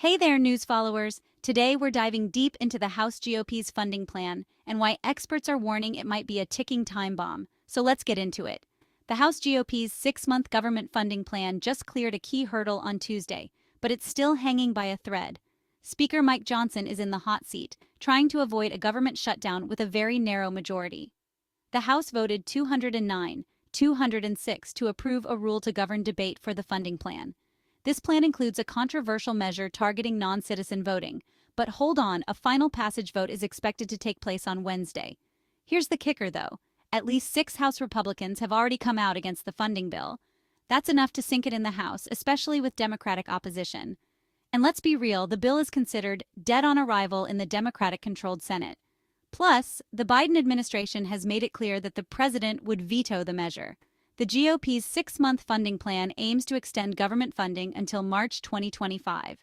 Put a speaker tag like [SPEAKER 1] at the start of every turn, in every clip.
[SPEAKER 1] Hey there, news followers. Today we're diving deep into the House GOP's funding plan and why experts are warning it might be a ticking time bomb. So let's get into it. The House GOP's 6-month government funding plan just cleared a key hurdle on Tuesday, but it's still hanging by a thread. Speaker Mike Johnson is in the hot seat, trying to avoid a government shutdown with a very narrow majority. The House voted 209-206 to approve a rule to govern debate for the funding plan. This plan includes a controversial measure targeting non-citizen voting, but hold on, a final passage vote is expected to take place on Wednesday. Here's the kicker, though. At least 6 House Republicans have already come out against the funding bill. That's enough to sink it in the House, especially with Democratic opposition. And let's be real, the bill is considered dead on arrival in the Democratic-controlled Senate. Plus, the Biden administration has made it clear that the president would veto the measure. The GOP's 6-month funding plan aims to extend government funding until March 2025.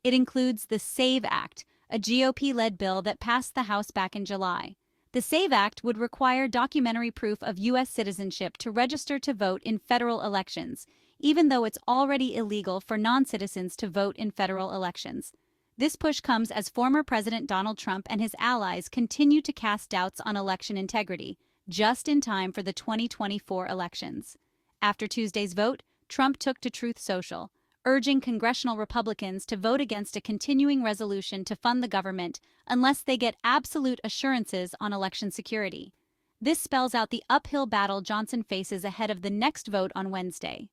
[SPEAKER 1] It includes the SAVE Act, a GOP-led bill that passed the House back in July. The SAVE Act would require documentary proof of U.S. citizenship to register to vote in federal elections, even though it's already illegal for non-citizens to vote in federal elections. This push comes as former President Donald Trump and his allies continue to cast doubts on election integrity, just in time for the 2024 elections. After Tuesday's vote, Trump took to Truth Social, urging congressional Republicans to vote against a continuing resolution to fund the government unless they get absolute assurances on election security. This spells out the uphill battle Johnson faces ahead of the next vote on Wednesday.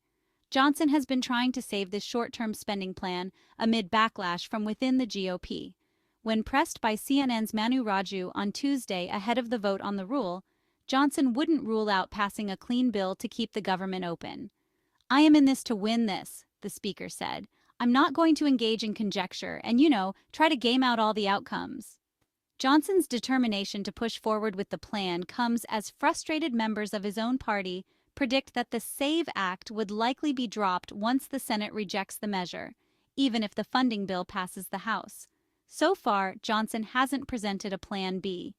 [SPEAKER 1] Johnson has been trying to save this short-term spending plan amid backlash from within the GOP. When pressed by CNN's Manu Raju on Tuesday ahead of the vote on the rule, Johnson wouldn't rule out passing a clean bill to keep the government open. "I am in this to win this," the speaker said. "I'm not going to engage in conjecture and, try to game out all the outcomes." Johnson's determination to push forward with the plan comes as frustrated members of his own party predict that the SAVE Act would likely be dropped once the Senate rejects the measure, even if the funding bill passes the House. So far, Johnson hasn't presented a Plan B.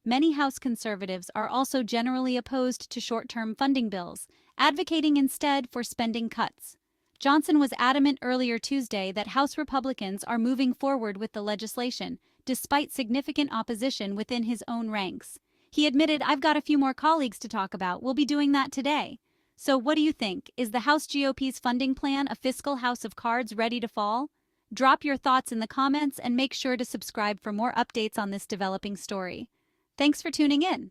[SPEAKER 1] Many House conservatives are also generally opposed to short-term funding bills, advocating instead for spending cuts. Johnson was adamant earlier Tuesday that House Republicans are moving forward with the legislation, despite significant opposition within his own ranks. He admitted, "I've got a few more colleagues to talk about. We'll be doing that today." So what do you think? Is the House GOP's funding plan a fiscal house of cards ready to fall? Drop your thoughts in the comments and make sure to subscribe for more updates on this developing story. Thanks for tuning in.